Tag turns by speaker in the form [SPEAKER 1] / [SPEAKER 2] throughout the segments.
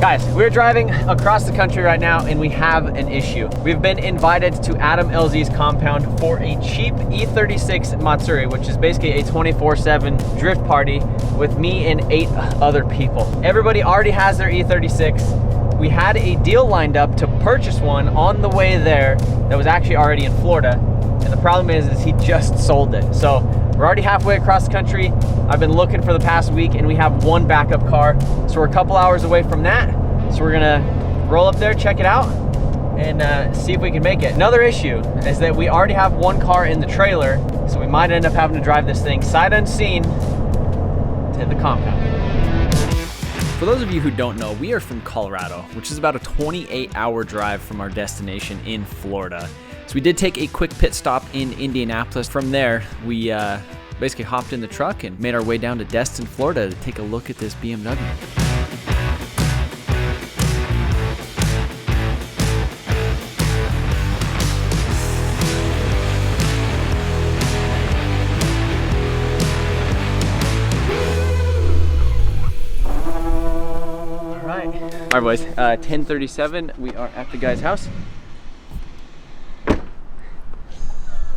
[SPEAKER 1] Guys, we're driving across the country right now and we have an issue. We've been invited to Adam LZ's compound for a cheap E36 Matsuri, which is basically a 24/7 drift party with me and 8 other people. Everybody already has their E36. We had a deal lined up to purchase one on the way there that was actually already in Florida. And the problem is he just sold it. So we're already halfway across the country. I've been looking for the past week and we have one backup car. So we're a couple hours away from that. So we're gonna roll up there, check it out, and see if we can make it. Another issue is that we already have one car in the trailer, so we might end up having to drive this thing sight unseen to hit the compound. For those of you who don't know, we are from Colorado, which is about a 28-hour drive from our destination in Florida. So we did take a quick pit stop in Indianapolis. From there, we basically hopped in the truck and made our way down to Destin, Florida to take a look at this BMW. All right, boys, 10:37, we are at the guy's house.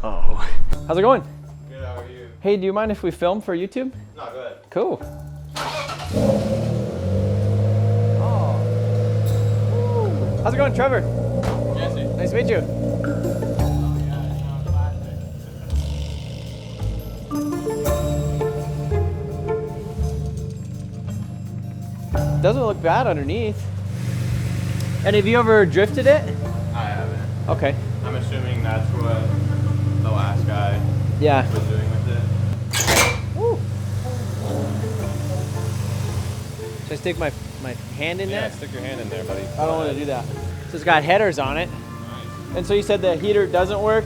[SPEAKER 1] Oh. How's it going?
[SPEAKER 2] Good, how are you?
[SPEAKER 1] Hey, do you mind if we film for YouTube?
[SPEAKER 2] No, go ahead.
[SPEAKER 1] Cool. Oh. Woo. How's it going, Trevor?
[SPEAKER 2] Jesse.
[SPEAKER 1] Nice to meet you. Doesn't look bad underneath. And have you ever drifted it?
[SPEAKER 2] I haven't.
[SPEAKER 1] Okay.
[SPEAKER 2] I'm assuming that's what the last guy was doing with it.
[SPEAKER 1] Woo. Should I stick my hand in there?
[SPEAKER 2] Yeah, stick your hand in there, buddy.
[SPEAKER 1] I don't want to do that. So it's got headers on it.
[SPEAKER 2] Nice.
[SPEAKER 1] And so you said the heater doesn't work?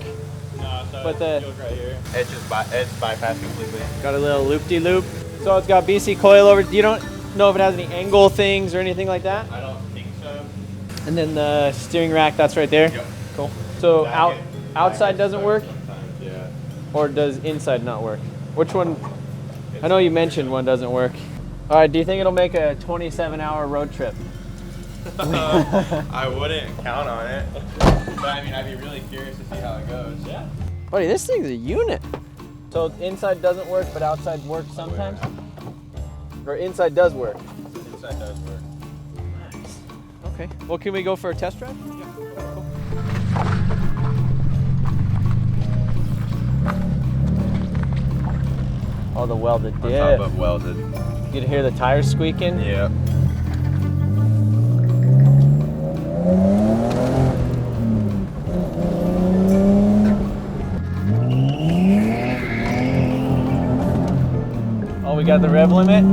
[SPEAKER 2] No, so
[SPEAKER 1] but the
[SPEAKER 2] look right here. It's just it's bypassed completely.
[SPEAKER 1] Got a little loop-de-loop. So it's got BC coil over. You don't know if it has any angle things or anything like that?
[SPEAKER 2] I don't think so.
[SPEAKER 1] And then the steering rack, that's right there?
[SPEAKER 2] Yep.
[SPEAKER 1] Cool. So outside doesn't work?
[SPEAKER 2] Sometimes, yeah.
[SPEAKER 1] Or does inside not work? Which one? I know you mentioned one doesn't work. All right, do you think it'll make a 27-hour road trip?
[SPEAKER 2] I wouldn't count on it. But I mean, I'd be really curious to see how it goes. Yeah.
[SPEAKER 1] Buddy, this thing's a unit. So inside doesn't work, but outside works sometimes? Or inside does work?
[SPEAKER 2] Inside does work.
[SPEAKER 1] Nice. Okay. Well, can we go for a test drive?
[SPEAKER 2] Yeah.
[SPEAKER 1] Cool. Oh, the welded diff.
[SPEAKER 2] On top of welded.
[SPEAKER 1] You can hear the tires squeaking?
[SPEAKER 2] Yeah.
[SPEAKER 1] Oh, we got the rev limit?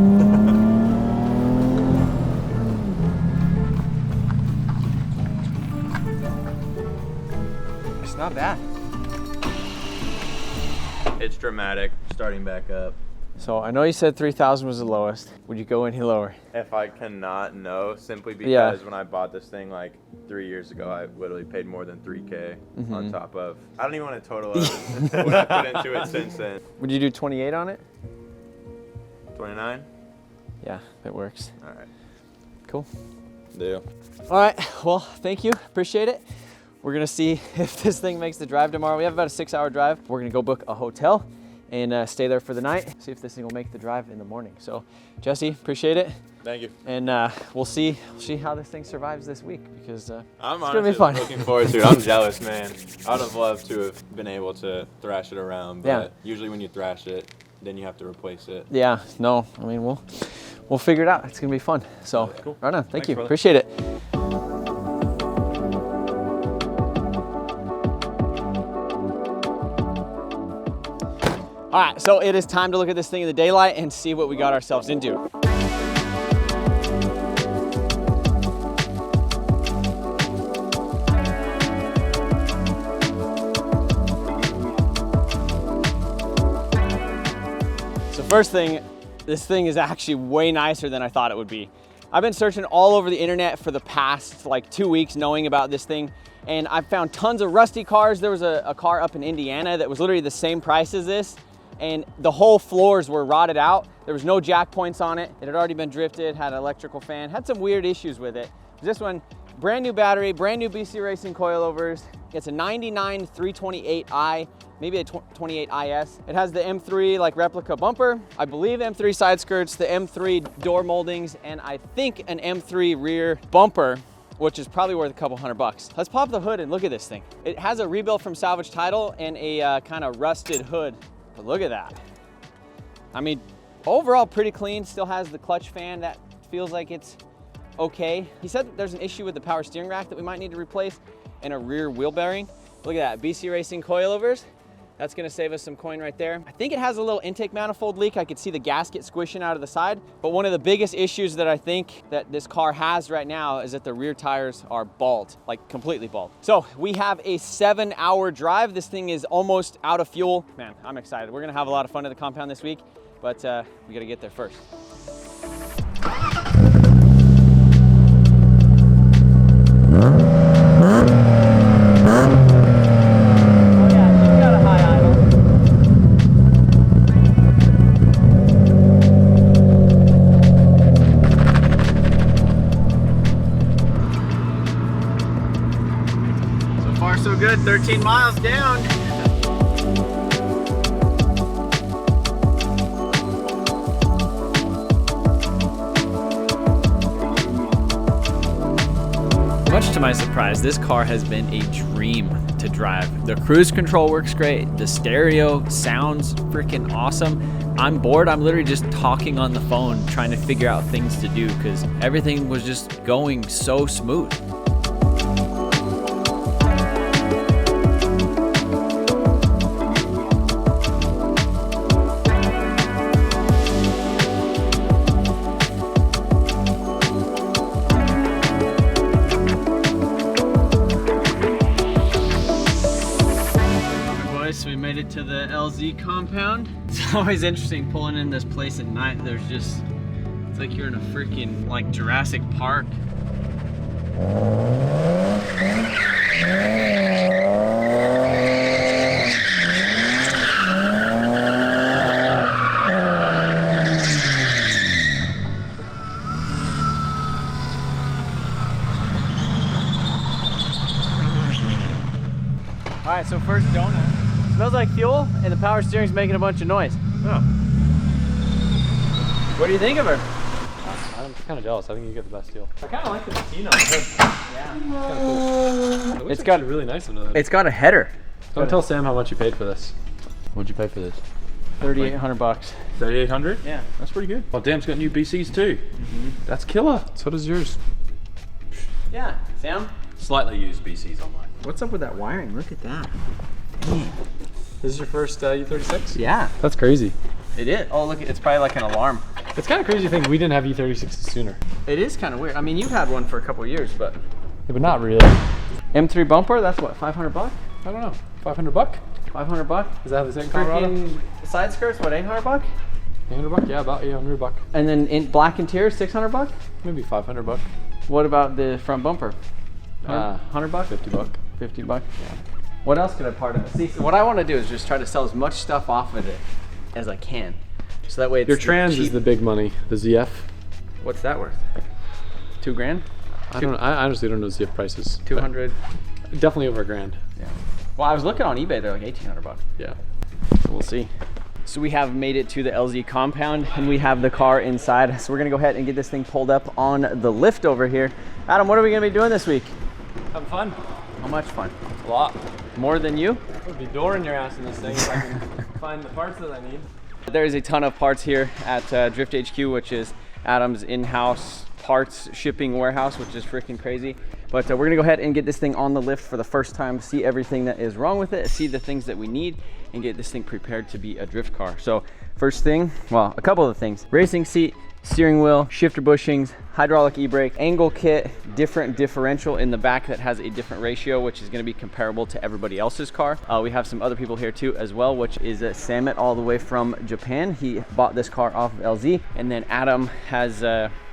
[SPEAKER 1] It's not bad.
[SPEAKER 2] It's dramatic, starting back up.
[SPEAKER 1] So I know you said 3,000 was the lowest. Would you go any lower?
[SPEAKER 2] If I cannot know, simply because when I bought this thing like 3 years ago, I literally paid more than $3K on top of. I don't even want to total up what I put into it since then.
[SPEAKER 1] Would you do 28 on it?
[SPEAKER 2] 29?
[SPEAKER 1] Yeah, that works.
[SPEAKER 2] All right.
[SPEAKER 1] Cool.
[SPEAKER 2] Deal.
[SPEAKER 1] All right, well, thank you, appreciate it. We're gonna see if this thing makes the drive tomorrow. We have about a 6-hour drive. We're gonna go book a hotel and stay there for the night, see if this thing will make the drive in the morning. So, Jesse, appreciate it.
[SPEAKER 2] Thank you.
[SPEAKER 1] And we'll see how this thing survives this week, because
[SPEAKER 2] I'm
[SPEAKER 1] it's gonna be fun.
[SPEAKER 2] looking forward to it. I'm jealous, man. I would have loved to have been able to thrash it around, but usually when you thrash it, then you have to replace it.
[SPEAKER 1] Yeah, no, I mean, we'll figure it out. It's gonna be fun. So,
[SPEAKER 2] cool.
[SPEAKER 1] Right on,
[SPEAKER 2] Thanks,
[SPEAKER 1] you,
[SPEAKER 2] brother.
[SPEAKER 1] appreciate it. All right, so it is time to look at this thing in the daylight and see what we got ourselves into. So first thing, this thing is actually way nicer than I thought it would be. I've been searching all over the internet for the past like 2 weeks knowing about this thing, and I've found tons of rusty cars. There was a car up in Indiana that was literally the same price as this, and the whole floors were rotted out. There was no jack points on it. It had already been drifted, had an electrical fan, had some weird issues with it. This one, brand new battery, brand new BC Racing coilovers. It's a 99 328i, maybe a 28IS. It has the M3 like replica bumper, I believe M3 side skirts, the M3 door moldings, and I think an M3 rear bumper, which is probably worth a couple $100. Let's pop the hood and look at this thing. It has a rebuilt from salvage title and a kind of rusted hood. But look at that. I mean, overall pretty clean. Still has the clutch fan that feels like it's okay. He said that there's an issue with the power steering rack that we might need to replace and a rear wheel bearing. Look at that, BC Racing coilovers. That's gonna save us some coin right there. I think it has a little intake manifold leak. I could see the gasket squishing out of the side. But one of the biggest issues that I think that this car has right now is that the rear tires are bald, like completely bald. So we have a 7-hour drive. This thing is almost out of fuel. Man, I'm excited. We're gonna have a lot of fun at the compound this week, but we gotta get there first. So good, 13 miles down. Much to my surprise, this car has been a dream to drive. The cruise control works great. The stereo sounds freaking awesome. I'm bored. I'm literally just talking on the phone, trying to figure out things to do because everything was just going so smooth. We made it to the LZ compound. It's always interesting pulling in this place at night. There's just, it's like you're in a freaking like Jurassic Park. All right, so first donut. Smells like fuel, and the power steering's making a bunch of noise. Oh. What do you think of her?
[SPEAKER 3] I'm kind of jealous. I think you get the best deal.
[SPEAKER 2] I kind of like the patina on the hood.
[SPEAKER 3] Yeah. It's cool. It's got really nice under that.
[SPEAKER 1] It's got a header.
[SPEAKER 3] Don't tell Sam how much you paid for this. What'd you pay for this?
[SPEAKER 1] $3,800.
[SPEAKER 3] 3,800?
[SPEAKER 1] Yeah.
[SPEAKER 3] That's pretty good. Oh, Dam's got new BCs too. That's killer. So does yours.
[SPEAKER 1] Yeah. Sam?
[SPEAKER 3] Slightly used BCs on mine.
[SPEAKER 1] What's up with that wiring? Look at that.
[SPEAKER 3] Dang. This is your first E36?
[SPEAKER 1] Yeah.
[SPEAKER 3] That's crazy.
[SPEAKER 1] It is. Oh, look, it's probably like an alarm.
[SPEAKER 3] It's kind of crazy to think we didn't have E36s sooner.
[SPEAKER 1] It is kind of weird. I mean, you've had one for a couple of years, but...
[SPEAKER 3] Yeah, but not really.
[SPEAKER 1] M3 bumper, that's what, $500?
[SPEAKER 3] I don't know. 500 buck?
[SPEAKER 1] 500 bucks?
[SPEAKER 3] Is that the same Colorado?
[SPEAKER 1] Freaking side skirts, what, 800 buck?
[SPEAKER 3] 800 buck? Yeah, about 800 buck.
[SPEAKER 1] And then in black interior, 600 buck?
[SPEAKER 3] Maybe 500 buck.
[SPEAKER 1] What about the front bumper? 100 buck?
[SPEAKER 3] 50 buck.
[SPEAKER 1] 50 buck? Yeah. What else could I part of it? See, so what I want to do is just try to sell as much stuff off of it as I can. So that way it's
[SPEAKER 3] your trans is the big money. The ZF.
[SPEAKER 1] What's that worth? $2,000?
[SPEAKER 3] I honestly don't know ZF prices.
[SPEAKER 1] 200.
[SPEAKER 3] Definitely over $1,000.
[SPEAKER 1] Yeah. Well, I was looking on eBay. They're like 1,800 bucks.
[SPEAKER 3] Yeah.
[SPEAKER 1] So we'll see. So we have made it to the LZ compound and we have the car inside. So we're gonna go ahead and get this thing pulled up on the lift over here. Adam, what are we gonna be doing this week?
[SPEAKER 3] Having fun.
[SPEAKER 1] How much fun?
[SPEAKER 3] A lot.
[SPEAKER 1] More than you?
[SPEAKER 3] I would be dooring your ass in this thing if I can find the parts that I need.
[SPEAKER 1] There is a ton of parts here at Drift HQ, which is Adam's in-house parts shipping warehouse, which is freaking crazy. But we're gonna go ahead and get this thing on the lift for the first time, see everything that is wrong with it, see the things that we need, and get this thing prepared to be a drift car. So first thing, well, a couple of things. Racing seat, steering wheel, shifter bushings, hydraulic e-brake, angle kit, different differential in the back that has a different ratio, which is going to be comparable to everybody else's car. We have some other people here too as well, which is Samet all the way from Japan. He bought this car off of LZ, and then Adam has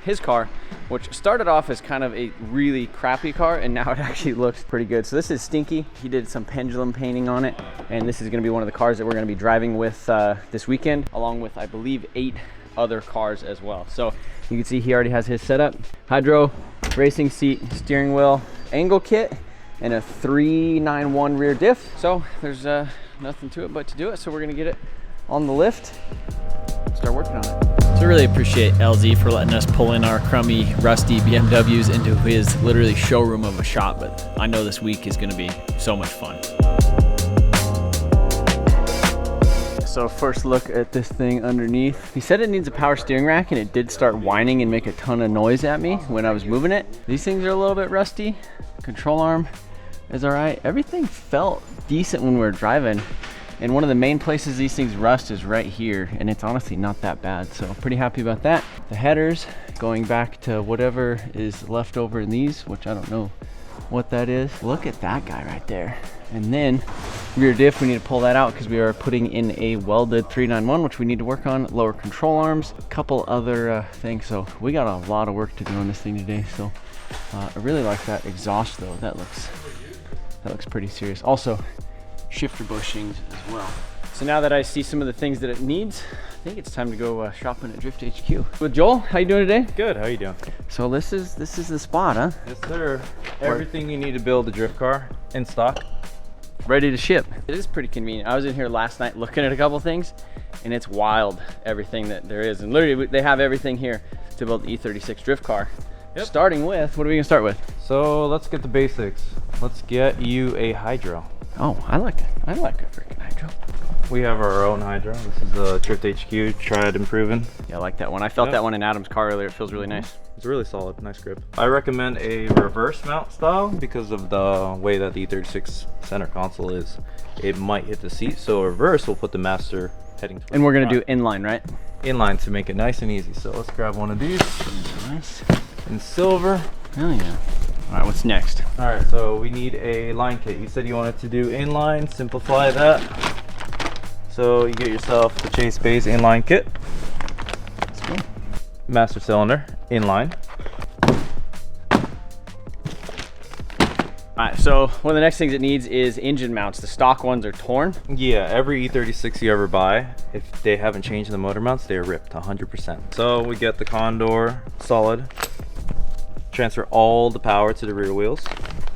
[SPEAKER 1] his car, which started off as kind of a really crappy car, and now it actually looks pretty good. So this is Stinky. He did some pendulum painting on it, and this is going to be one of the cars that we're going to be driving with this weekend, along with, I believe, 8 other cars as well. So you can see he already has his setup: hydro, racing seat, steering wheel, angle kit, and a 391 rear diff. So there's nothing to it but to do it. So we're gonna get it on the lift, start working on it. So I really appreciate LZ for letting us pull in our crummy, rusty BMWs into his literally showroom of a shop. But I know this week is gonna be so much fun. So first look at this thing underneath. He said it needs a power steering rack, and it did start whining and make a ton of noise at me when I was moving it. These things are a little bit rusty. Control arm is all right. Everything felt decent when we were driving. And one of the main places these things rust is right here, and it's honestly not that bad. So pretty happy about that. The headers, going back to whatever is left over in these, which I don't know what that is. Look at that guy right there. And then rear diff, we need to pull that out because we are putting in a welded 391, which we need to work on. Lower control arms, a couple other things. So we got a lot of work to do on this thing today. So I really like that exhaust though. That looks pretty serious. Also, shifter bushings as well. So now that I see some of the things that it needs, I think it's time to go shopping at Drift HQ. With Joel, how you doing today?
[SPEAKER 4] Good, how you doing?
[SPEAKER 1] So this is the spot, huh?
[SPEAKER 4] Yes, sir. Everything you need to build a drift car in stock.
[SPEAKER 1] Ready to ship. It is pretty convenient. I was in here last night looking at a couple things, and it's wild, everything that there is. And literally, they have everything here to build the E36 drift car. Yep. Starting with, what are we gonna start with?
[SPEAKER 4] So let's get the basics. Let's get you a hydro.
[SPEAKER 1] Oh, I like it. I like a freaking hydro.
[SPEAKER 4] We have our own hydro. This is the Drift HQ, tried and proven.
[SPEAKER 1] Yeah, I like that one. I felt that one in Adam's car earlier. It feels really nice.
[SPEAKER 4] It's really solid, nice grip. I recommend a reverse mount style because of the way that the E36 center console is. It might hit the seat, so reverse will put the master heading towards
[SPEAKER 1] And we're gonna do inline, right?
[SPEAKER 4] inline to make it nice and easy. So let's grab one of these.
[SPEAKER 1] Nice.
[SPEAKER 4] In silver.
[SPEAKER 1] Hell yeah. All right, what's next?
[SPEAKER 4] All right, so we need a line kit. You said you wanted to do inline, simplify that. So you get yourself the Chase Bays inline kit.
[SPEAKER 1] Let's go.
[SPEAKER 4] Master cylinder, inline.
[SPEAKER 1] All right, so one of the next things it needs is engine mounts. The stock ones are torn.
[SPEAKER 4] Yeah, every E36 you ever buy, if they haven't changed the motor mounts, they're ripped 100%. So we get the Condor solid. Transfer all the power to the rear wheels.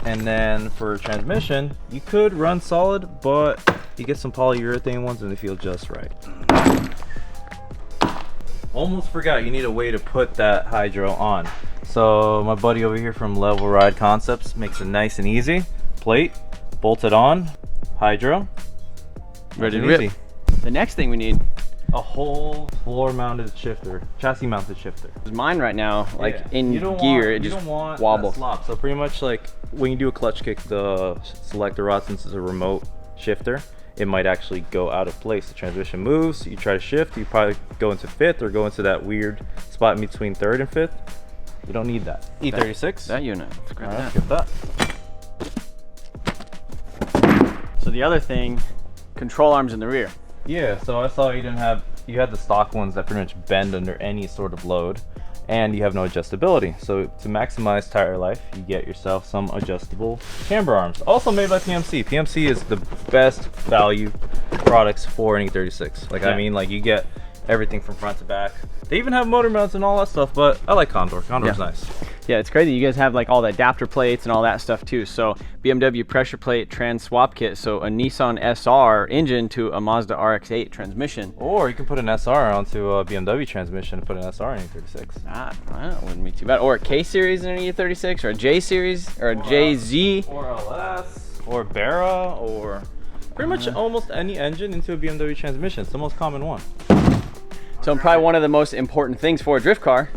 [SPEAKER 4] And then for transmission, you could run solid, but you get some polyurethane ones and they feel just right. Almost forgot, you need a way to put that hydro on. So my buddy over here from Level Ride Concepts makes it nice and easy. Plate, bolt it on, hydro,
[SPEAKER 1] Ready to rip. The next thing we need,
[SPEAKER 4] a whole floor mounted shifter, chassis mounted shifter.
[SPEAKER 1] mine right now, like
[SPEAKER 4] Yeah.
[SPEAKER 1] in
[SPEAKER 4] You don't
[SPEAKER 1] gear,
[SPEAKER 4] want,
[SPEAKER 1] it
[SPEAKER 4] you
[SPEAKER 1] just
[SPEAKER 4] don't want
[SPEAKER 1] wobbles.
[SPEAKER 4] that slop. So pretty much like when you do a clutch kick, the selector rod, since it's a remote shifter, it might actually go out of place. The transmission moves, you try to shift, you probably go into fifth or go into that weird spot in between third and fifth. You don't need that. E36.
[SPEAKER 1] That unit, let's grab
[SPEAKER 4] All right,
[SPEAKER 1] that.
[SPEAKER 4] let's get that.
[SPEAKER 1] So the other thing, control arms in the rear.
[SPEAKER 4] Yeah, so I saw you had the stock ones that pretty much bend under any sort of load, and you have no adjustability. So to maximize tire life, you get yourself some adjustable camber arms. Also made by PMC. PMC is the best value products for an E36. Like,
[SPEAKER 1] Yeah.
[SPEAKER 4] I mean, like you get everything from front to back. They even have motor mounts and all that stuff, but I like Condor. Condor's nice.
[SPEAKER 1] Yeah, it's crazy. You guys have like all the adapter plates and all that stuff too. So BMW pressure plate trans swap kit. So a Nissan SR engine to a Mazda RX-8 transmission.
[SPEAKER 4] Or you can put an SR onto a BMW transmission and put an SR in E36.
[SPEAKER 1] That wouldn't be too bad. Or a K series in an E36, or a J series, or a JZ.
[SPEAKER 4] Or LS, or Barra, or pretty much almost any engine into a BMW transmission. It's the most common one.
[SPEAKER 1] So probably one of the most important things for a drift car.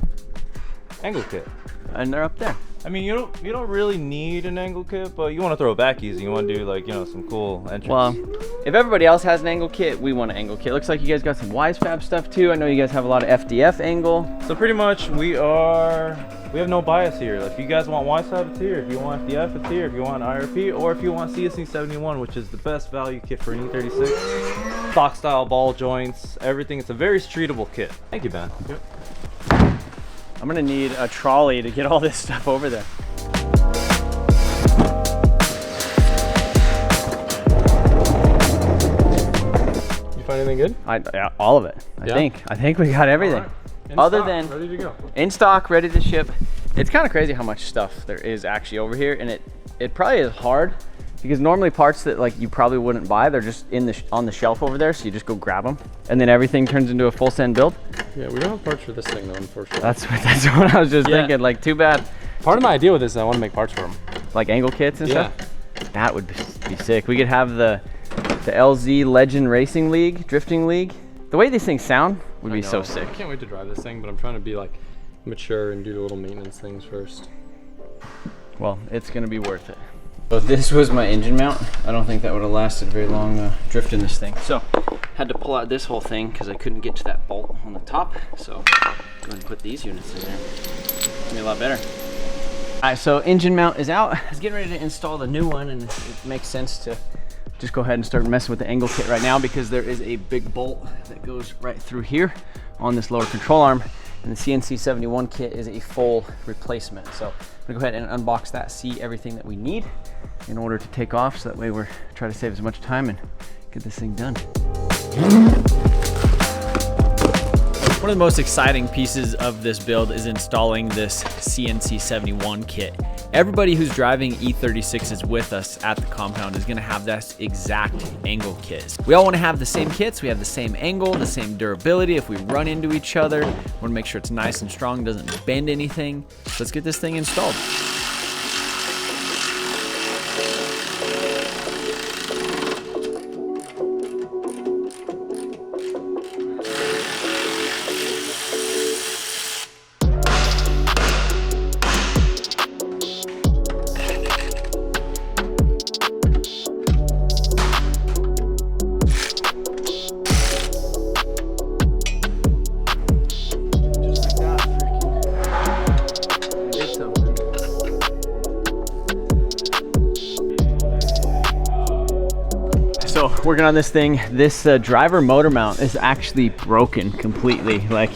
[SPEAKER 4] Angle kit.
[SPEAKER 1] And they're up there.
[SPEAKER 4] I mean, you don't really need an angle kit, but you want to throw it back easy. You want to do like, you know, some cool entrance.
[SPEAKER 1] Well, if everybody else has an angle kit, we want an angle kit. Looks like you guys got some WiseFab stuff too. I know you guys have a lot of FDF angle.
[SPEAKER 4] So pretty much we have no bias here. Like, if you guys want WiseFab, it's here. If you want FDF, it's here. If you want IRP, or if you want CSC 71, which is the best value kit for an E36, stock style ball joints, everything. It's a very streetable kit. Thank you, Ben.
[SPEAKER 3] Yep.
[SPEAKER 1] I'm gonna need a trolley to get all this stuff over there.
[SPEAKER 3] You find anything good?
[SPEAKER 1] Yeah, all of it. I think we got everything.
[SPEAKER 3] Right.
[SPEAKER 1] Other
[SPEAKER 3] stock,
[SPEAKER 1] than
[SPEAKER 3] ready to go.
[SPEAKER 1] In stock, ready to ship. It's kind of crazy how much stuff there is actually over here, and it probably is hard because normally parts that like you probably wouldn't buy, they're just on the shelf over there, so you just go grab them, and then everything turns into a full send build.
[SPEAKER 3] Yeah, we don't have parts for this thing though, unfortunately.
[SPEAKER 1] That's what I was just thinking. Like, too bad.
[SPEAKER 3] Part of my idea with this is I want to make parts for them.
[SPEAKER 1] Like angle kits and stuff. That would be sick. We could have the LZ Legend Racing League, Drifting League. The way these things sound would be so sick.
[SPEAKER 3] I can't wait to drive this thing, but I'm trying to be like mature and do the little maintenance things first.
[SPEAKER 1] Well, it's gonna be worth it. So this was my engine mount. I don't think that would have lasted very long drifting this thing. So had to pull out this whole thing because I couldn't get to that bolt on the top. So go ahead and put these units in there. It'll be a lot better. All right, so engine mount is out. I was getting ready to install the new one, and it makes sense to just go ahead and start messing with the angle kit right now because there is a big bolt that goes right through here on this lower control arm. And the CNC 71 kit is a full replacement. So I'm gonna go ahead and unbox that, see everything that we need in order to take off, so that way we're trying to save as much time and get this thing done. One of the most exciting pieces of this build is installing this CNC 71 kit. Everybody who's driving E36s with us at the compound is gonna have that exact angle kit. We all wanna have the same kits, we have the same angle, the same durability. If we run into each other, we wanna make sure it's nice and strong, doesn't bend anything. So let's get this thing installed. So working on this thing, this driver motor mount is actually broken completely. Like,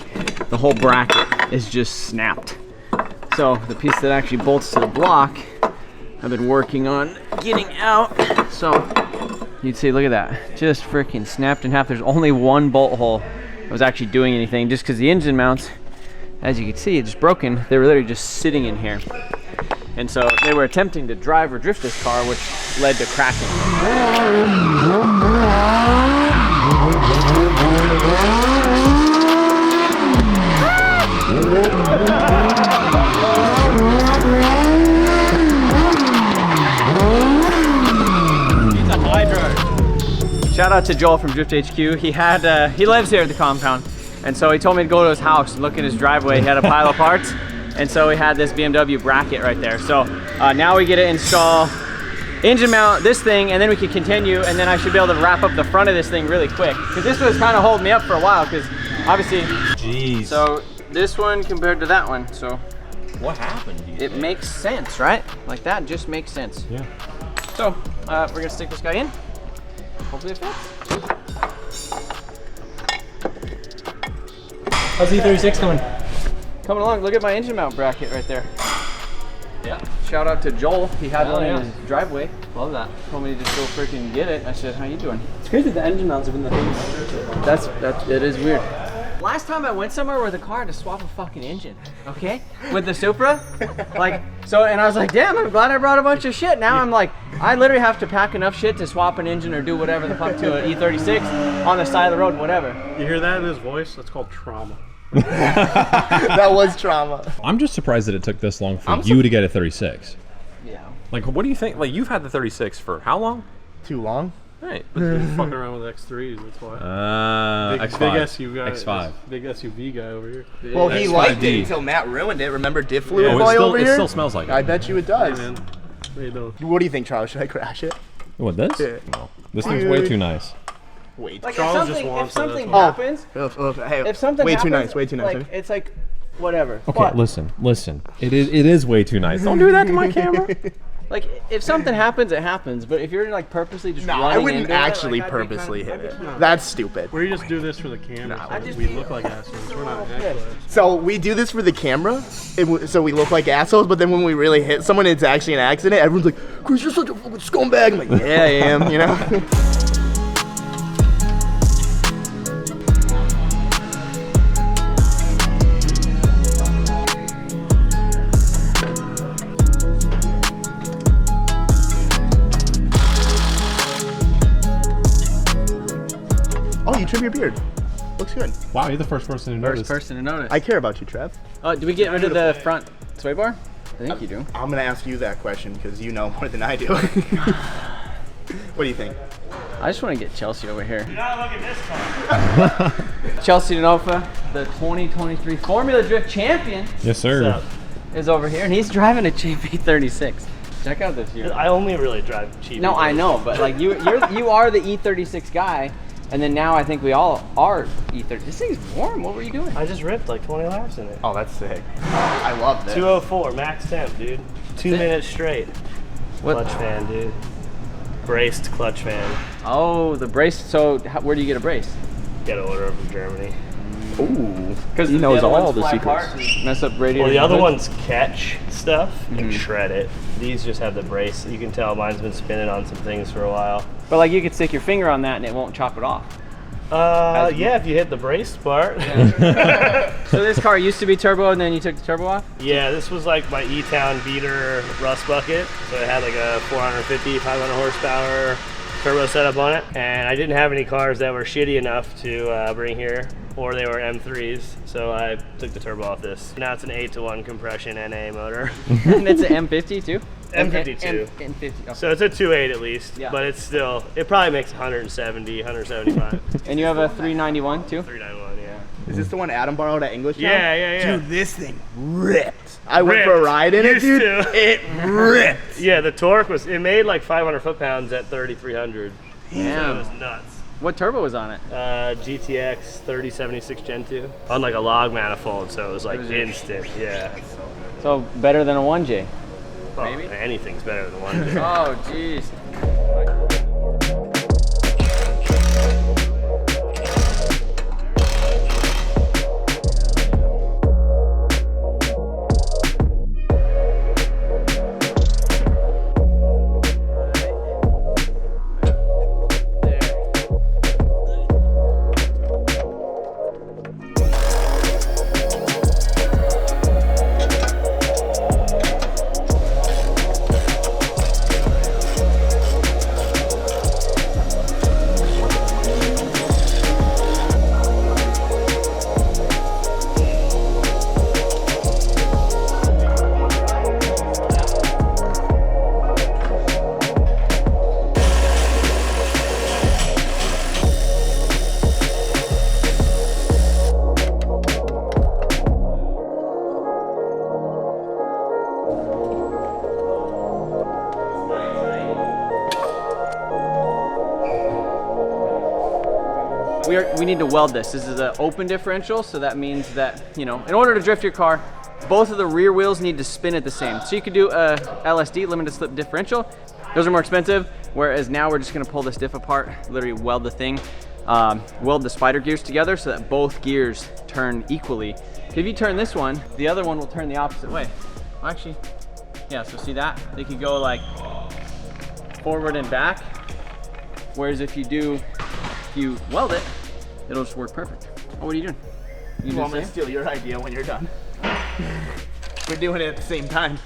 [SPEAKER 1] the whole bracket is just snapped. So the piece that actually bolts to the block, I've been working on getting out. So you'd see, look at that, just freaking snapped in half. There's only one bolt hole that was actually doing anything, just because the engine mounts, as you can see, it's just broken. They were literally just sitting in here. And so they were attempting to drive or drift this car, which led to cracking. Needs a hydro. Shout out to Joel from Drift HQ. He lives here at the compound, and so he told me to go to his house and look in his driveway. He had a pile of parts. And so we had this BMW bracket right there. So now we get to install engine mount, this thing, and then we can continue, and then I should be able to wrap up the front of this thing really quick. Because this was kind of holding me up for a while, because obviously,
[SPEAKER 4] jeez.
[SPEAKER 1] So this one compared to that one, so.
[SPEAKER 4] What happened?
[SPEAKER 1] It makes sense, right? Like, that just makes sense.
[SPEAKER 3] Yeah.
[SPEAKER 1] So we're gonna stick this guy in. Hopefully it fits.
[SPEAKER 3] How's E36 going?
[SPEAKER 1] Coming along, look at my engine mount bracket right there. Yeah. Shout out to Joel. He had one in his driveway. Love that. Told me to just go freaking get it. I said, how you doing?
[SPEAKER 3] It's crazy the engine mounts have been the thing.
[SPEAKER 1] It is weird. Last time I went somewhere with a car, I had to swap a fucking engine, okay? With the Supra, like, so, and I was like, damn, I'm glad I brought a bunch of shit. Now I'm like, I literally have to pack enough shit to swap an engine or do whatever the fuck to an E36 on the side of the road, whatever.
[SPEAKER 3] You hear that in his voice? That's called trauma.
[SPEAKER 2] That was trauma.
[SPEAKER 5] I'm just surprised that it took this long for you to get a 36.
[SPEAKER 1] Yeah.
[SPEAKER 3] Like, what do you think? Like, you've had the 36 for how long?
[SPEAKER 2] Too long?
[SPEAKER 3] Right, but you're fucking around with X3s, that's why.
[SPEAKER 5] X5.
[SPEAKER 3] Big SUV guy.
[SPEAKER 5] X5.
[SPEAKER 3] Big SUV guy over here.
[SPEAKER 6] Well, he liked
[SPEAKER 5] X5D.
[SPEAKER 6] it until Matt ruined it. Remember diff fluid
[SPEAKER 5] Oh,
[SPEAKER 6] boy over
[SPEAKER 5] it
[SPEAKER 6] here?
[SPEAKER 5] still smells like it.
[SPEAKER 6] I bet you it does.
[SPEAKER 3] Hey, man. How you doing?
[SPEAKER 6] What do you think, Charles? Should I crash it?
[SPEAKER 5] What, this?
[SPEAKER 6] Yeah.
[SPEAKER 5] No. This thing's way too nice.
[SPEAKER 6] Wait.
[SPEAKER 1] Like
[SPEAKER 3] Charles
[SPEAKER 1] if
[SPEAKER 3] just
[SPEAKER 1] something,
[SPEAKER 3] wants
[SPEAKER 1] if something
[SPEAKER 3] it,
[SPEAKER 1] happens,
[SPEAKER 6] Hey,
[SPEAKER 1] if something
[SPEAKER 6] way
[SPEAKER 1] happens,
[SPEAKER 6] too nice. Way too nice.
[SPEAKER 1] Like it's like whatever.
[SPEAKER 5] Okay,
[SPEAKER 1] But,
[SPEAKER 5] listen. It is way too nice. Don't do that to my camera.
[SPEAKER 1] like if something happens, it happens. But if you're like purposely just
[SPEAKER 6] No,
[SPEAKER 1] running
[SPEAKER 6] I wouldn't
[SPEAKER 1] into it,
[SPEAKER 6] actually
[SPEAKER 1] like, I'd be
[SPEAKER 6] purposely
[SPEAKER 1] kinda-
[SPEAKER 6] hit
[SPEAKER 1] I'd be
[SPEAKER 6] it. That's stupid.
[SPEAKER 3] We just do this for the camera.
[SPEAKER 1] I
[SPEAKER 3] So
[SPEAKER 1] just
[SPEAKER 3] we
[SPEAKER 1] do-
[SPEAKER 3] look like assholes. We're not
[SPEAKER 1] Yeah.
[SPEAKER 3] assholes.
[SPEAKER 6] So we do this for the camera, so we look like assholes. But then when we really hit someone, it's actually an accident. Everyone's like, "Chris, you're such a fucking scumbag." I'm like, "Yeah, I am," you know. Oh, you trim your beard. Looks good.
[SPEAKER 5] Wow, you're the first person to
[SPEAKER 1] First
[SPEAKER 5] notice.
[SPEAKER 1] person to notice.
[SPEAKER 6] I care about you, Trev.
[SPEAKER 1] Oh, do we get rid of the front sway bar? I think you do.
[SPEAKER 6] I'm gonna ask you that question because you know more than I do. What do you think?
[SPEAKER 1] I just want to get Chelsea over here.
[SPEAKER 7] Do not look at this car.
[SPEAKER 1] Chelsea Denofa, the 2023 Formula Drift champion,
[SPEAKER 5] Yes, sir.
[SPEAKER 1] is over here, and he's driving a cheap E36. Check out this year.
[SPEAKER 7] I only really drive cheap.
[SPEAKER 1] No, I know, but like you are the E36 guy, and then now I think we all are E30. This thing's warm. What were you doing?
[SPEAKER 7] I just ripped like 20 laps in it.
[SPEAKER 6] Oh, that's sick. I love this.
[SPEAKER 7] 204 max temp, dude. 2 minutes straight.
[SPEAKER 1] What?
[SPEAKER 7] Clutch fan, dude. Braced clutch fan.
[SPEAKER 1] Oh, the brace. So where do you get a brace?
[SPEAKER 7] Get an order from Germany.
[SPEAKER 6] Ooh.
[SPEAKER 1] Because
[SPEAKER 6] He knows all the secrets.
[SPEAKER 1] Mess up radiator.
[SPEAKER 7] Well, the other ones catch stuff and shred it. These just have the brace. You can tell mine's been spinning on some things for a while.
[SPEAKER 1] But like you could stick your finger on that and it won't chop it off.
[SPEAKER 7] Yeah, if you hit the brace part.
[SPEAKER 1] So this car used to be turbo, and then you took the turbo off.
[SPEAKER 7] Yeah, this was like my E-Town beater rust bucket. So it had like a 450, 500 horsepower turbo setup on it. And I didn't have any cars that were shitty enough to bring here, or they were M3s. So I took the turbo off this. Now it's an 8-to-1 compression NA motor.
[SPEAKER 1] And it's an M50 too.
[SPEAKER 7] M52.
[SPEAKER 1] M50. Oh.
[SPEAKER 7] So it's a 2.8 at least,
[SPEAKER 1] Yeah.
[SPEAKER 7] but it's still, it probably makes 170, 175.
[SPEAKER 1] And you have a 391 too.
[SPEAKER 7] 391, yeah.
[SPEAKER 6] Is this the one Adam borrowed at English Town?
[SPEAKER 7] Yeah.
[SPEAKER 6] Dude, this thing ripped. I went for a
[SPEAKER 7] Ripped.
[SPEAKER 6] ride in it,
[SPEAKER 7] Used
[SPEAKER 6] dude.
[SPEAKER 7] to.
[SPEAKER 6] It ripped.
[SPEAKER 7] Yeah, the torque was, it made like 500 foot-pounds at 3,300. So it
[SPEAKER 1] Damn.
[SPEAKER 7] was nuts.
[SPEAKER 1] What turbo was on it?
[SPEAKER 7] GTX 3076 Gen 2 on like a log manifold, so it was like instant. Yeah.
[SPEAKER 1] So better than a 1J.
[SPEAKER 7] Well,
[SPEAKER 1] Maybe?
[SPEAKER 7] anything's better than one.
[SPEAKER 1] Oh jeez. We need to weld this. This is an open differential, so that means that, you know, in order to drift your car, both of the rear wheels need to spin at the same. So you could do a LSD, limited slip differential. Those are more expensive, whereas now we're just gonna pull this diff apart, literally weld the thing, weld the spider gears together so that both gears turn equally. If you turn this one, the other one will turn the opposite way. Well, actually, yeah, so see that? They could go like forward and back, whereas if you weld it, it'll just work perfect. Oh, what are you doing? You
[SPEAKER 6] Well, I'm gonna steal your idea when you're done. We're doing it at the same time.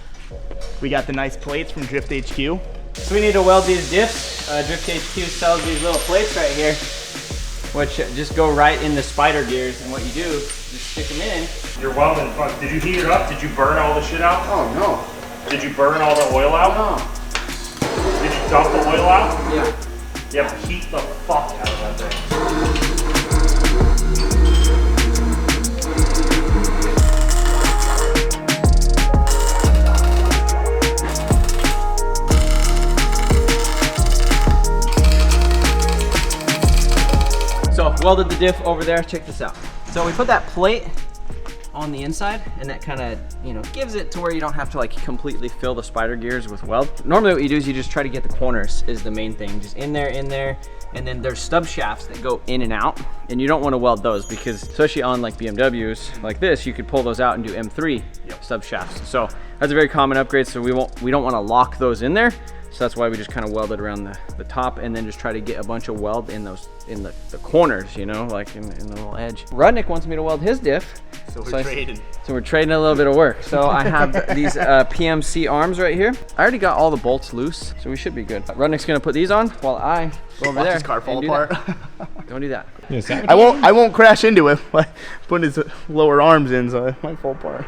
[SPEAKER 6] We got the nice plates from Drift HQ.
[SPEAKER 1] So we need to weld these diffs. Drift HQ sells these little plates right here, which just go right in the spider gears. And what you do is just stick them in.
[SPEAKER 7] You're welding. Fuck. Did you heat it up? Did you burn all the shit out?
[SPEAKER 1] Oh no.
[SPEAKER 7] Did you burn all the oil out?
[SPEAKER 1] Oh.
[SPEAKER 7] Did you dump the oil out?
[SPEAKER 1] Yeah.
[SPEAKER 7] You have to heat the fuck out of that thing.
[SPEAKER 1] So welded the diff over there. Check this out. So we put that plate on the inside, and that kind of, you know, gives it to where you don't have to like completely fill the spider gears with weld. Normally what you do is you just try to get the corners is the main thing. Just in there, and then there's stub shafts that go in and out, and you don't want to weld those because especially on like BMWs like this, you could pull those out and do M3 stub shafts. So that's a very common upgrade, so we don't want to lock those in there. So that's why we just kind of welded around the top, and then just try to get a bunch of weld in those the corners, you know, like in the little edge. Rudnick wants me to weld his diff.
[SPEAKER 6] So we're trading.
[SPEAKER 1] So we're trading a little bit of work. So I have these PMC arms right here. I already got all the bolts loose, so we should be good. Rudnick's gonna put these on while I go over
[SPEAKER 6] Watch
[SPEAKER 1] there.
[SPEAKER 6] his car fall
[SPEAKER 1] and
[SPEAKER 6] apart.
[SPEAKER 1] Don't do that.
[SPEAKER 5] Yeah,
[SPEAKER 6] I won't crash into it by putting his lower arms in, so it might fall apart.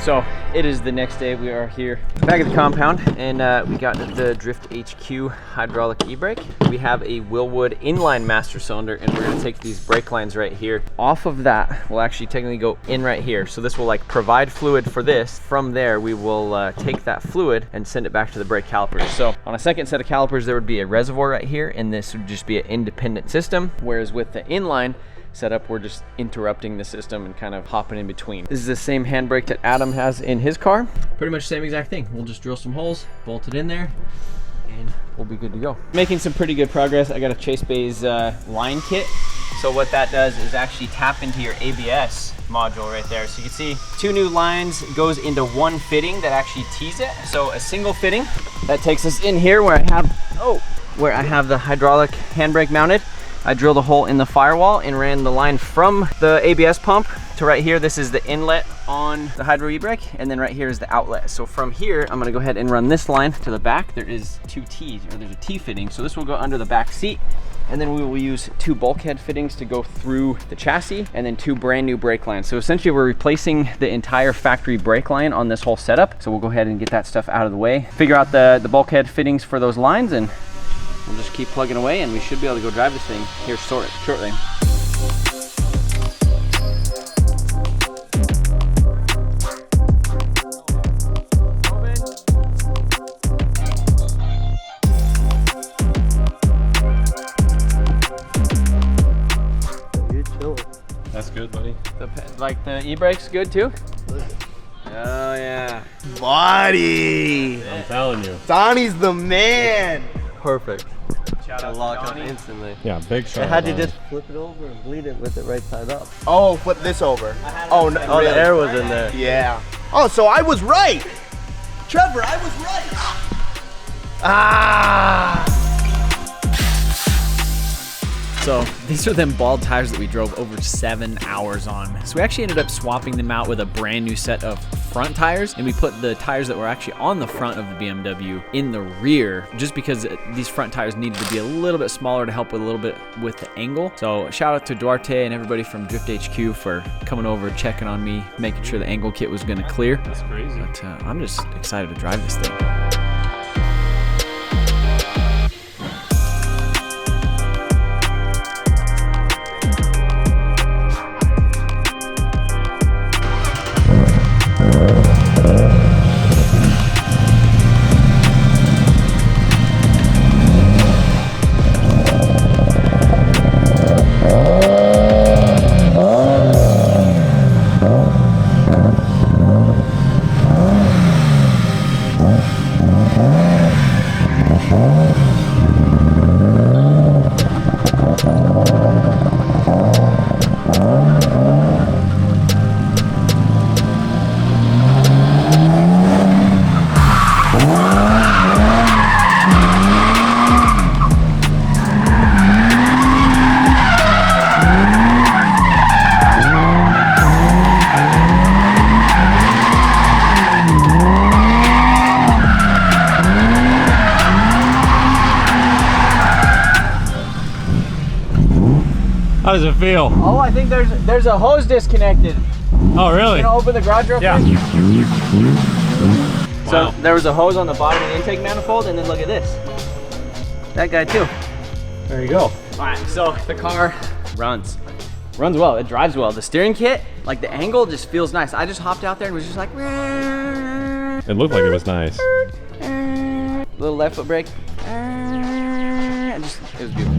[SPEAKER 1] So it is the next day. We are here back at the compound, and we got the Drift HQ hydraulic e-brake. We have a Willwood inline master cylinder, and we're gonna take these brake lines right here. Off of that, we'll actually technically go in right here. So this will like provide fluid for this. From there, we will take that fluid and send it back to the brake calipers. So on a second set of calipers, there would be a reservoir right here, and this would just be an independent system. Whereas with the inline setup, we're just interrupting the system and kind of hopping in between. This is the same handbrake that Adam has in his car. Pretty much the same exact thing. We'll just drill some holes, bolt it in there, and we'll be good to go. Making some pretty good progress. I got a Chase Bay's line kit. So what that does is actually tap into your ABS module right there. So you can see 2 new lines goes into 1 fitting that actually tees it. So a single fitting that takes us in here where I have the hydraulic handbrake mounted. I drilled a hole in the firewall and ran the line from the ABS pump to right here. This is the inlet on the hydro e-brake, and then right here is the outlet. So from here, I'm gonna go ahead and run this line to the back. There is 2 T's, or there's a T fitting. So this will go under the back seat, and then we will use 2 bulkhead fittings to go through the chassis, and then 2 brand new brake lines. So essentially we're replacing the entire factory brake line on this whole setup. So we'll go ahead and get that stuff out of the way, figure out the bulkhead fittings for those lines, and we'll just keep plugging away, and we should be able to go drive this thing here shortly.
[SPEAKER 5] That's good, buddy.
[SPEAKER 1] Like the e-brake's good too? Oh yeah.
[SPEAKER 6] Buddy!
[SPEAKER 3] I'm telling you.
[SPEAKER 6] Donnie's the man!
[SPEAKER 8] Perfect.
[SPEAKER 1] Shout out to
[SPEAKER 8] Lock up
[SPEAKER 1] Donnie.
[SPEAKER 8] instantly.
[SPEAKER 5] Yeah, big shot.
[SPEAKER 8] I had to just flip it over and bleed it with it right side up.
[SPEAKER 6] Oh, flip this over. Oh, no,
[SPEAKER 8] Oh,
[SPEAKER 6] really?
[SPEAKER 8] the air was in there.
[SPEAKER 6] Yeah. Oh, so I was right! Trevor, I was right! Ah!
[SPEAKER 9] So these are them bald tires that we drove over 7 hours on. So we actually ended up swapping them out with a brand new set of front tires, and we put the tires that were actually on the front of the BMW in the rear, just because these front tires needed to be a little bit smaller to help with a little bit with the angle. So shout out to Duarte and everybody from Drift HQ for coming over, checking on me, making sure the angle kit was gonna clear.
[SPEAKER 3] That's crazy.
[SPEAKER 9] But I'm just excited to drive this thing.
[SPEAKER 5] How does it feel?
[SPEAKER 1] Oh, I think there's a hose disconnected.
[SPEAKER 5] Oh, really?
[SPEAKER 1] You gonna open the garage real quick? So
[SPEAKER 5] Wow.
[SPEAKER 1] there was a hose on the bottom of the intake manifold, and then look at this. That guy too.
[SPEAKER 5] There you go.
[SPEAKER 1] All right, so the car runs well. It drives well. The steering kit, like the angle, just feels nice. I just hopped out there and was just like,
[SPEAKER 5] It looked like it was nice.
[SPEAKER 1] little left foot brake. It was beautiful.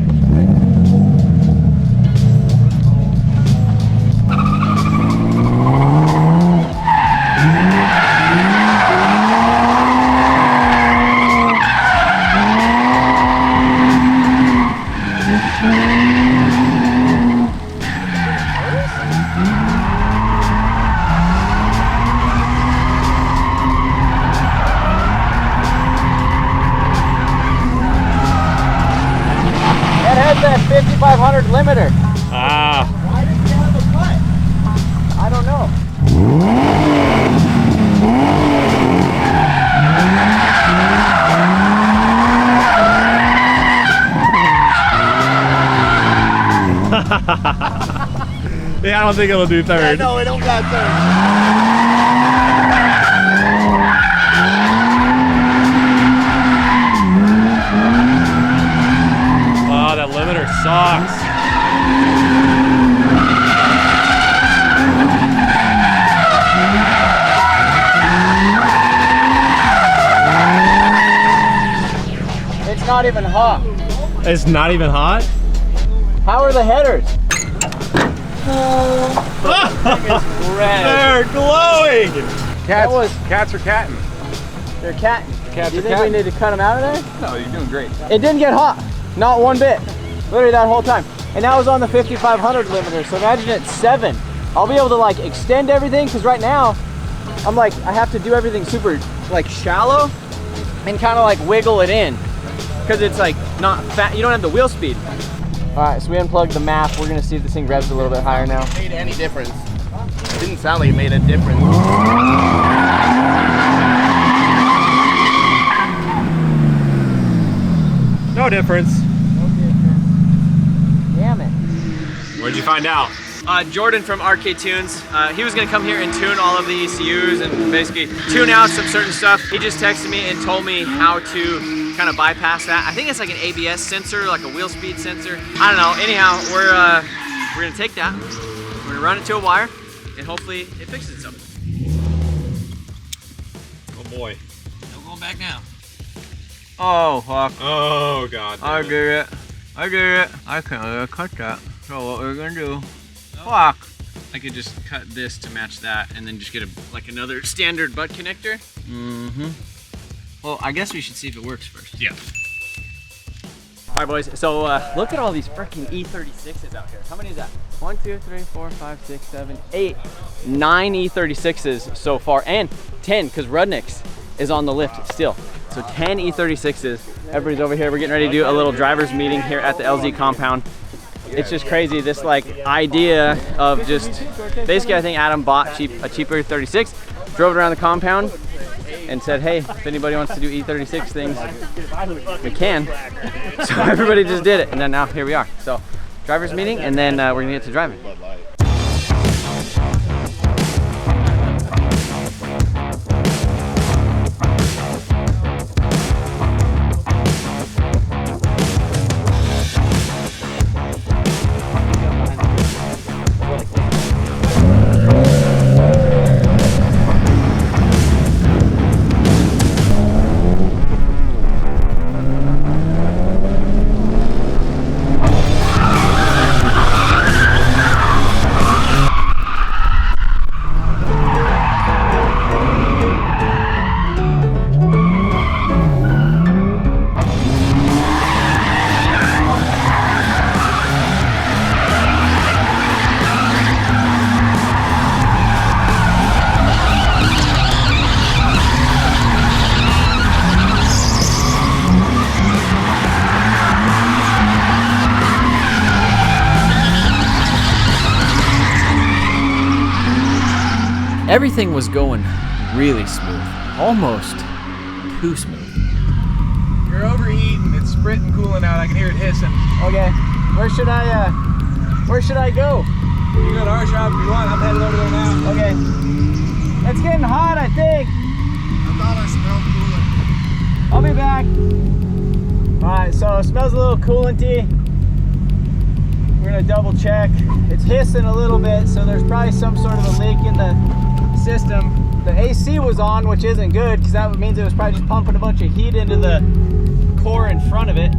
[SPEAKER 1] That 5500 limiter.
[SPEAKER 5] Ah.
[SPEAKER 1] Why didn't you have a cut? I don't know.
[SPEAKER 5] Yeah, I don't think it'll do third.
[SPEAKER 6] No, it don't got third.
[SPEAKER 5] Oh, that limiter sucks.
[SPEAKER 1] It's not even hot.
[SPEAKER 5] It's not even hot?
[SPEAKER 1] How are the headers?
[SPEAKER 5] They're glowing!
[SPEAKER 3] Cats are catting.
[SPEAKER 1] They're catting.
[SPEAKER 3] Cats
[SPEAKER 1] Do you
[SPEAKER 3] are
[SPEAKER 1] think we
[SPEAKER 3] catting.
[SPEAKER 1] need to cut them out of there?
[SPEAKER 3] No, you're doing great.
[SPEAKER 1] It didn't get hot. Not one bit. Literally that whole time. And that was on the 5500 limiter. So imagine it's 7. I'll be able to like extend everything because right now I'm like, I have to do everything super like shallow and kind of like wiggle it in because it's like not fat. You don't have the wheel speed. All right, so we unplugged the map. We're gonna see if this thing revs a little bit higher now.
[SPEAKER 6] Made any difference? It didn't sound like it made a difference.
[SPEAKER 5] No difference.
[SPEAKER 1] Damn it.
[SPEAKER 5] Where'd you find out?
[SPEAKER 1] Jordan from RK Tunes, he was gonna come here and tune all of the ECUs and basically tune out some certain stuff. He just texted me and told me how to kind of bypass that. I think it's like an ABS sensor, like a wheel speed sensor. I don't know. Anyhow, we're gonna take that, we're gonna run it to a wire, and hopefully it fixes itself.
[SPEAKER 5] Oh boy.
[SPEAKER 1] No going back now. Oh fuck.
[SPEAKER 5] Oh god.
[SPEAKER 1] I get it. I get it. I can't cut that. So what we're gonna do? Fuck. I could just cut this to match that, and then just get like another standard butt connector. Mm-hmm. Well, I guess we should see if it works first.
[SPEAKER 5] Yeah.
[SPEAKER 1] All right, boys. So look at all these freaking E36s out here. How many is that? 1, 2, 3, 4, 5, 6, 7, 8, 9 E36s so far, and 10 because Rudnick's is on the lift still. So 10 E36s. Everybody's over here. We're getting ready to do a little driver's meeting here at the LZ compound. It's just crazy, this like idea of just, basically I think Adam bought a cheaper 36, drove it around the compound, and said, hey, if anybody wants to do E36 things, we can. So everybody just did it, and then now here we are. So driver's meeting, and then we're gonna get to driving. Everything was going really smooth, almost too smooth.
[SPEAKER 3] You're overheating. It's spritting, cooling out. I can hear it hissing.
[SPEAKER 1] Okay, where should I Where should I go?
[SPEAKER 3] You go to our shop if you want. I'm headed over there now.
[SPEAKER 1] Okay. It's getting hot, I think.
[SPEAKER 6] I thought I smelled coolant.
[SPEAKER 1] I'll be back. All right, so it smells a little coolanty. We're gonna double check. It's hissing a little bit, so there's probably some sort of a leak in the system. The AC was on, which isn't good, because that means it was probably just pumping a bunch of heat into the core in front of it.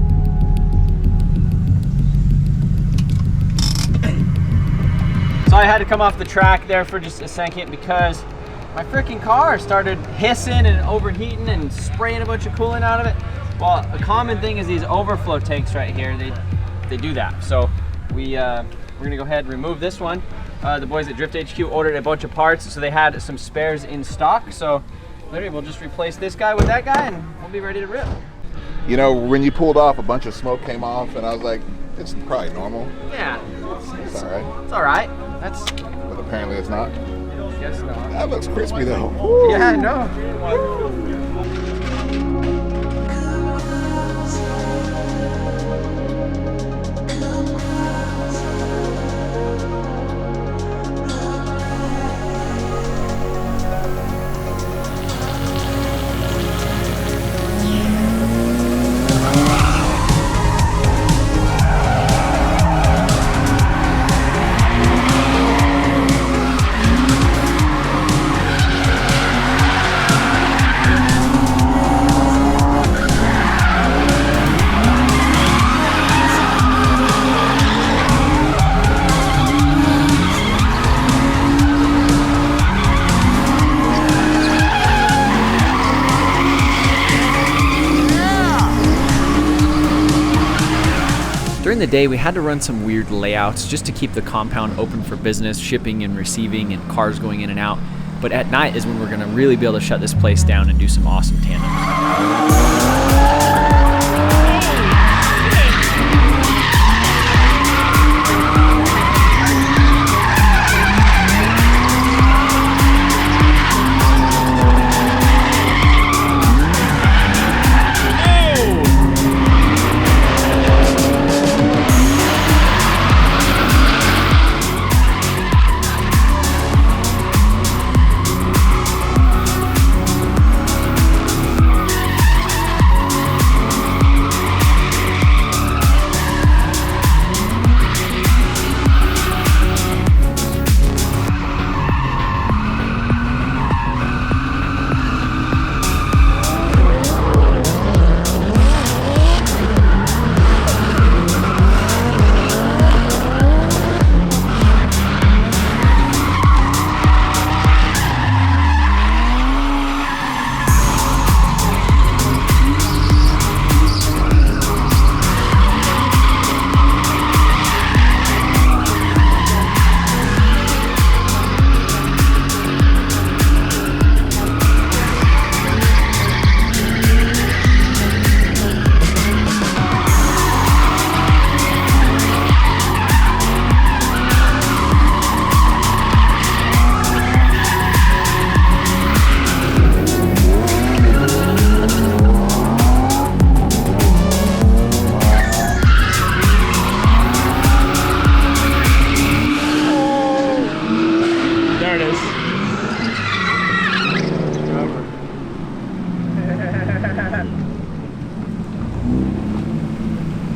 [SPEAKER 1] So I had to come off the track there for just a second because my freaking car started hissing and overheating and spraying a bunch of coolant out of it. Well, a common thing is these overflow tanks right here, they do that. So we're gonna go ahead and remove this one. The boys at Drift HQ ordered a bunch of parts, so they had some spares in stock. So literally we'll just replace this guy with that guy and we'll be ready to rip.
[SPEAKER 10] You know, when you pulled off, a bunch of smoke came off, and I was like, it's probably normal.
[SPEAKER 1] Yeah.
[SPEAKER 10] It's all right.
[SPEAKER 1] It's all right.
[SPEAKER 10] But apparently it's not.
[SPEAKER 1] Guess not.
[SPEAKER 10] That looks crispy though. Woo.
[SPEAKER 1] Yeah, I know. During the day, we had to run some weird layouts just to keep the compound open for business, shipping and receiving, and cars going in and out. But at night is when we're gonna really be able to shut this place down and do some awesome tandems.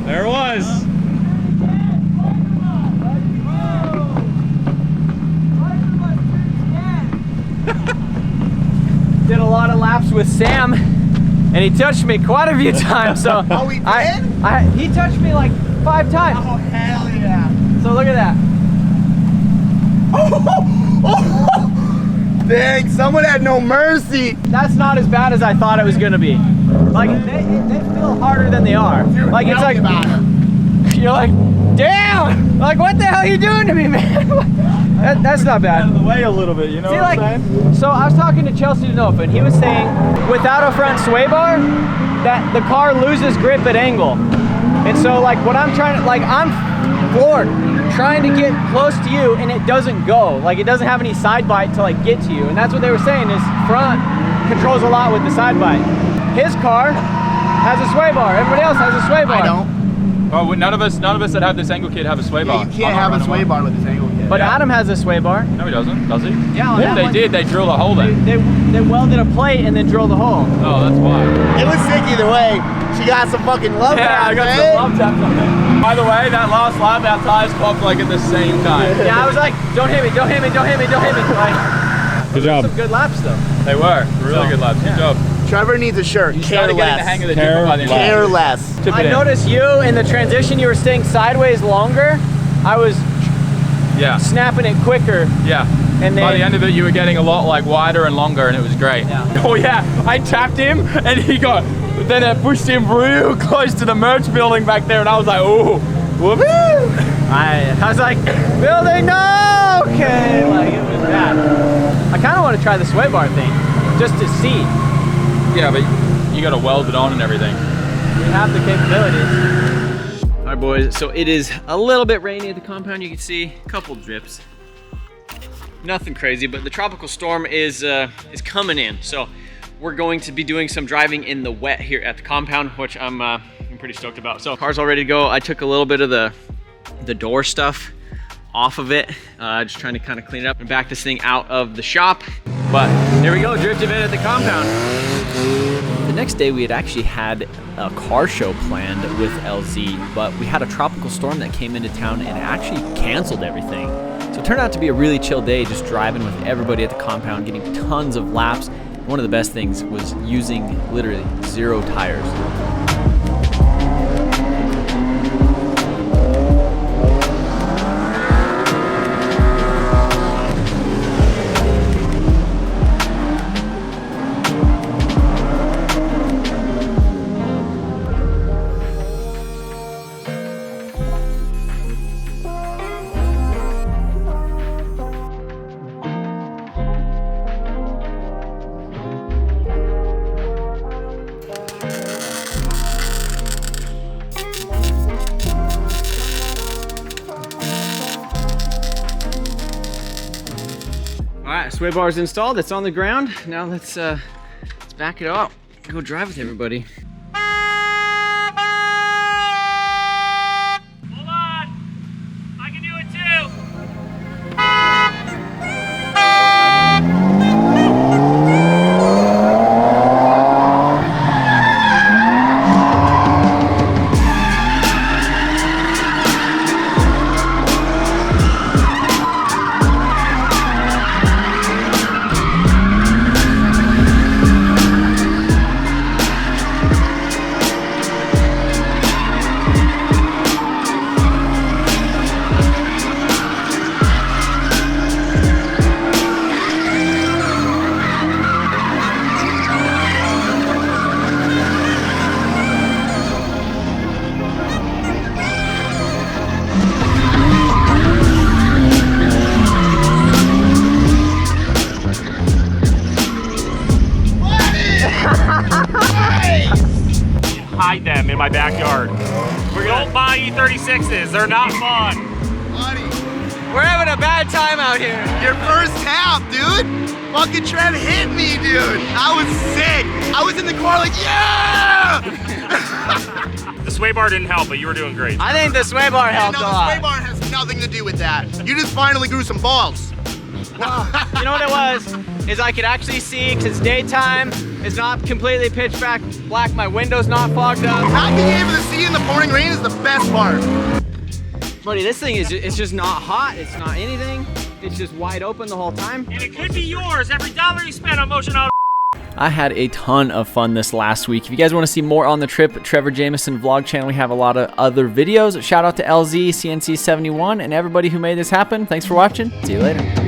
[SPEAKER 3] There it was.
[SPEAKER 1] Did a lot of laps with Sam, and he touched me quite a few times. So
[SPEAKER 6] Oh, we did?
[SPEAKER 1] He touched me like 5 times.
[SPEAKER 6] Oh, hell yeah.
[SPEAKER 1] So look at that.
[SPEAKER 6] Dang, someone had no mercy.
[SPEAKER 1] That's not as bad as I thought it was gonna be. Like they feel harder than they are. Like it's like you're like, damn! Like what the hell are you doing to me, man? That's not bad.
[SPEAKER 3] Out of the way a little bit, you know.
[SPEAKER 1] See,
[SPEAKER 3] what I'm saying?
[SPEAKER 1] So I was talking to Chelsea Denofa, and he was saying without a front sway bar, that the car loses grip at angle. And so like what I'm trying to, like I'm floored trying to get close to you and it doesn't go. Like it doesn't have any side bite to like get to you. And that's what they were saying is front controls a lot with the side bite. His car has a sway bar. Everybody else has a sway bar.
[SPEAKER 6] I don't.
[SPEAKER 3] Oh, none of us that have this angle kit have a sway bar.
[SPEAKER 6] You can't have a sway bar with this angle kit.
[SPEAKER 1] But Adam has a sway bar.
[SPEAKER 3] No, he doesn't. Does he?
[SPEAKER 1] Yeah.
[SPEAKER 3] If they did, they drill a hole then.
[SPEAKER 1] They welded a plate and then drilled a hole.
[SPEAKER 3] Oh, that's why.
[SPEAKER 6] It was sick either way. She got some fucking love taps,
[SPEAKER 3] I got some love taps on it. By the way, that last lap, our tires popped like at the same time.
[SPEAKER 1] Yeah, I was like, don't hit me, don't hit me, don't hit me, don't hit me. Like,
[SPEAKER 5] good job.
[SPEAKER 1] Some good laps though.
[SPEAKER 3] They were really good laps. Good job.
[SPEAKER 6] Trevor needs a shirt.
[SPEAKER 3] You started getting the hang of the dipper by the end.
[SPEAKER 6] Care less.
[SPEAKER 1] I noticed you in the transition. You were staying sideways longer. I was snapping it quicker.
[SPEAKER 3] Yeah.
[SPEAKER 1] And then
[SPEAKER 3] by the end of it, you were getting a lot like wider and longer, and it was great.
[SPEAKER 1] Yeah.
[SPEAKER 3] Oh yeah, I tapped him, and he got. Then I pushed him real close to the merch building back there, and I was like, oh, whoop.
[SPEAKER 1] I was like, building, no, okay. Like it was bad. I kind of want to try the sway bar thing, just to see.
[SPEAKER 3] Yeah, but you got to weld it on and everything.
[SPEAKER 1] We have the capabilities. All right, boys. So it is a little bit rainy at the compound. You can see a couple drips. Nothing crazy, but the tropical storm is coming in. So we're going to be doing some driving in the wet here at the compound, which I'm pretty stoked about. So car's all ready to go. I took a little bit of the door stuff off of it, just trying to kind of clean it up and back this thing out of the shop. But here we go, drift event at the compound.
[SPEAKER 9] The next day we had actually had a car show planned with LZ, but we had a tropical storm that came into town and actually canceled everything. So it turned out to be a really chill day, just driving with everybody at the compound, getting tons of laps. One of the best things was using literally 0 tires.
[SPEAKER 1] All right, sway bar's installed. It's on the ground. Now let's back it up. Go drive with everybody.
[SPEAKER 7] Hold on. I can do it too. Hide them in my backyard. Don't buy E36s, they're not fun.
[SPEAKER 6] Buddy,
[SPEAKER 1] We're having a bad time out here.
[SPEAKER 6] your first half, dude. Fucking Trev hit me, dude. I was sick. I was in the car like, yeah!
[SPEAKER 7] The sway bar didn't help, but you were doing great.
[SPEAKER 1] I think the sway bar helped a
[SPEAKER 6] No, the
[SPEAKER 1] lot.
[SPEAKER 6] sway bar has nothing to do with that. You just finally grew some balls.
[SPEAKER 1] You know what it was? Is I could actually see, because it's daytime, it's not completely pitch black. My window's not fogged up.
[SPEAKER 6] Not being able to see in the pouring rain is the best part.
[SPEAKER 1] Buddy, this thing is it's just not hot. It's not anything. It's just wide open the whole time.
[SPEAKER 7] And it could be yours every dollar you spend on MotionAuto.
[SPEAKER 9] I had a ton of fun this last week. If you guys want to see more on the trip, Trevor Jameson vlog channel, we have a lot of other videos. Shout out to LZ, CNC71, and everybody who made this happen. Thanks for watching. See you later.